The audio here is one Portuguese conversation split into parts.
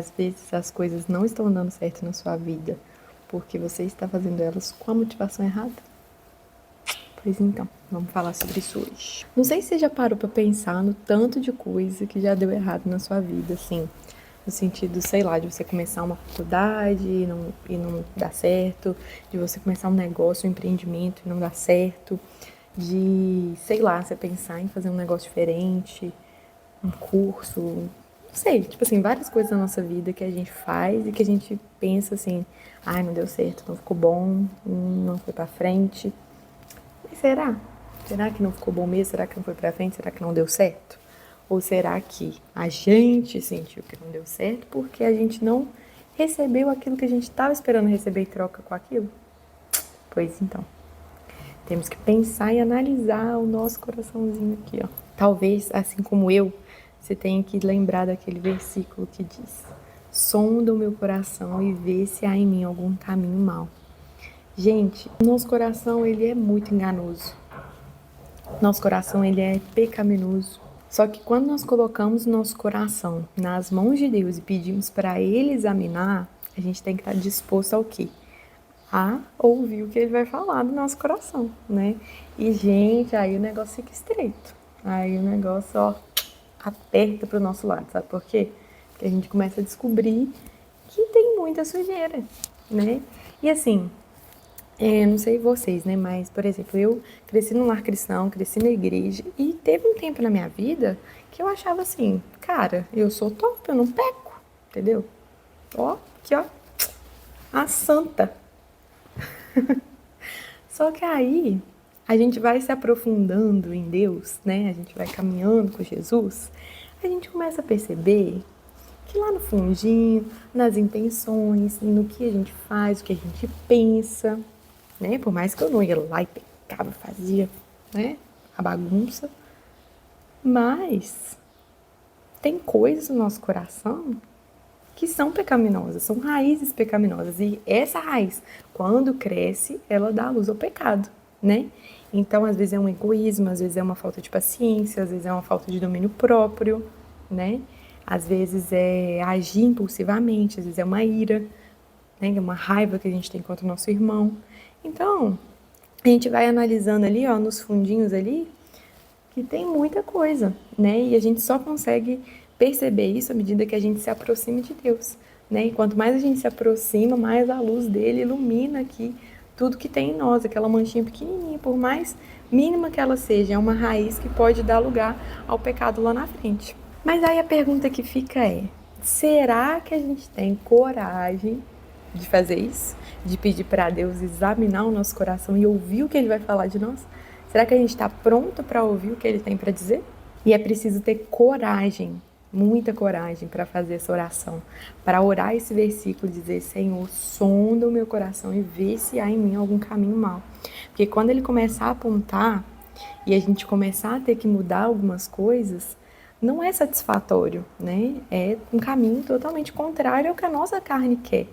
Às vezes as coisas não estão dando certo na sua vida porque você está fazendo elas com a motivação errada. Pois então, vamos falar sobre isso hoje. Não sei se você já parou pra pensar no tanto de coisa que já deu errado na sua vida, assim, no sentido, sei lá, de você começar uma faculdade e não dar certo, de você começar um negócio, um empreendimento e não dar certo, de, sei lá, você pensar em fazer um negócio diferente, um curso, não sei, tipo assim, várias coisas na nossa vida que a gente faz e que a gente pensa assim, ai, não deu certo, não ficou bom, não foi pra frente. Mas será? Será que não ficou bom mesmo? Será que não foi pra frente? Será que não deu certo? Ou será que a gente sentiu que não deu certo porque a gente não recebeu aquilo que a gente estava esperando receber em troca com aquilo? Pois então, temos que pensar e analisar o nosso coraçãozinho aqui, ó. Talvez, assim como eu, você tenha que lembrar daquele versículo que diz: sonda o meu coração e vê se há em mim algum caminho mau. Gente, o nosso coração, ele é muito enganoso. Nosso coração, ele é pecaminoso. Só que quando nós colocamos o nosso coração nas mãos de Deus e pedimos para Ele examinar, a gente tem que estar disposto ao quê? A ouvir o que Ele vai falar do nosso coração, né? E, gente, aí o negócio fica estreito. Aí o negócio, ó, aperta pro nosso lado, sabe por quê? Porque a gente começa a descobrir que tem muita sujeira, né? E assim, não sei vocês, né? Mas, por exemplo, eu cresci num lar cristão, cresci na igreja e teve um tempo na minha vida que eu achava assim, cara, eu sou top, eu não peco, entendeu? Ó, aqui ó, a santa. Só que aí a gente vai se aprofundando em Deus, né? A gente vai caminhando com Jesus, a gente começa a perceber que lá no fundinho, nas intenções, no que a gente faz, o que a gente pensa, né? Por mais que eu não ia lá e pecava, fazia, né? A bagunça. Mas tem coisas no nosso coração que são pecaminosas, são raízes pecaminosas. E essa raiz, quando cresce, ela dá luz ao pecado, né? Então, às vezes é um egoísmo, às vezes é uma falta de paciência, às vezes é uma falta de domínio próprio, né? Às vezes é agir impulsivamente, às vezes é uma ira, né? É uma raiva que a gente tem contra o nosso irmão. Então, a gente vai analisando ali, ó, nos fundinhos ali, que tem muita coisa, né? E a gente só consegue perceber isso à medida que a gente se aproxima de Deus, né? E quanto mais a gente se aproxima, mais a luz dele ilumina aqui tudo que tem em nós, aquela manchinha pequenininha, por mais mínima que ela seja, é uma raiz que pode dar lugar ao pecado lá na frente. Mas aí a pergunta que fica é: será que a gente tem coragem de fazer isso? De pedir para Deus examinar o nosso coração e ouvir o que Ele vai falar de nós? Será que a gente está pronto para ouvir o que Ele tem para dizer? E é preciso ter coragem, muita coragem para fazer essa oração, para orar esse versículo e dizer: Senhor, sonda o meu coração e vê se há em mim algum caminho mau. Porque quando Ele começar a apontar e a gente começar a ter que mudar algumas coisas, não é satisfatório, né? É um caminho totalmente contrário ao que a nossa carne quer.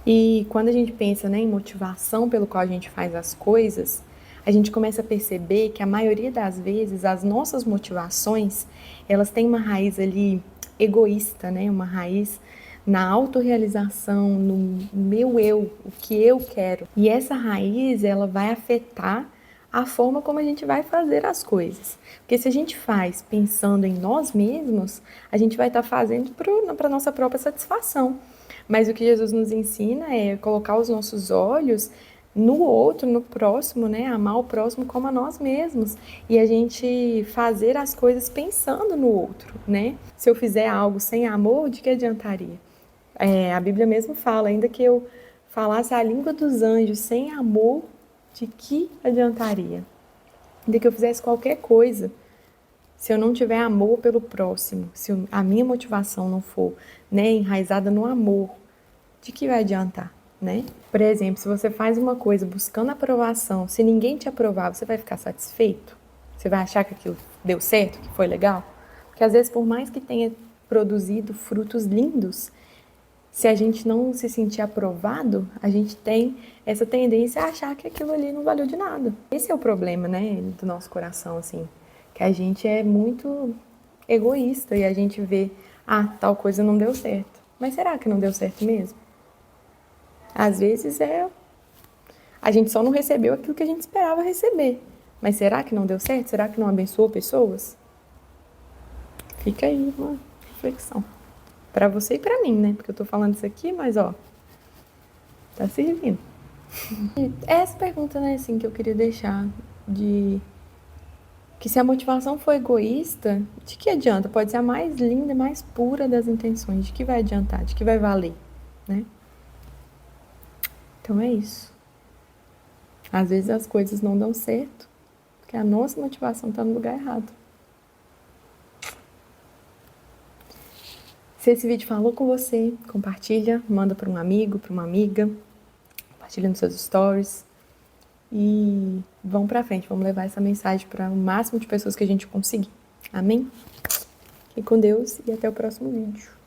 E quando a gente pensa, né, em motivação pelo qual a gente faz as coisas, a gente começa a perceber que a maioria das vezes as nossas motivações, elas têm uma raiz ali egoísta, né? Uma raiz na autorrealização, no meu eu, o que eu quero. E essa raiz, ela vai afetar a forma como a gente vai fazer as coisas. Porque se a gente faz pensando em nós mesmos, a gente vai estar fazendo para a nossa própria satisfação. Mas o que Jesus nos ensina é colocar os nossos olhos no outro, no próximo, né? Amar o próximo como a nós mesmos. E a gente fazer as coisas pensando no outro, né? Se eu fizer algo sem amor, de que adiantaria? A Bíblia mesmo fala, ainda que eu falasse a língua dos anjos sem amor, de que adiantaria? Ainda que eu fizesse qualquer coisa, se eu não tiver amor pelo próximo, se a minha motivação não for, né, enraizada no amor, de que vai adiantar, né? Por exemplo, se você faz uma coisa buscando aprovação, se ninguém te aprovar, você vai ficar satisfeito? Você vai achar que aquilo deu certo, que foi legal? Porque às vezes, por mais que tenha produzido frutos lindos, se a gente não se sentir aprovado, a gente tem essa tendência a achar que aquilo ali não valeu de nada. Esse é o problema, né, do nosso coração, assim, que a gente é muito egoísta e a gente vê, tal coisa não deu certo. Mas será que não deu certo mesmo? Às vezes a gente só não recebeu aquilo que a gente esperava receber. Mas será que não deu certo? Será que não abençoou pessoas? Fica aí uma reflexão. Pra você e pra mim, né? Porque eu tô falando isso aqui, mas ó, tá servindo. E essa pergunta, né, assim, que eu queria deixar de que se a motivação for egoísta, de que adianta? Pode ser a mais linda, mais pura das intenções. De que vai adiantar? De que vai valer, né? Então é isso. Às vezes as coisas não dão certo, porque a nossa motivação está no lugar errado. Se esse vídeo falou com você, compartilha, manda para um amigo, para uma amiga, compartilha nos seus stories e vamos para frente, vamos levar essa mensagem para o máximo de pessoas que a gente conseguir. Amém? Fique com Deus e até o próximo vídeo.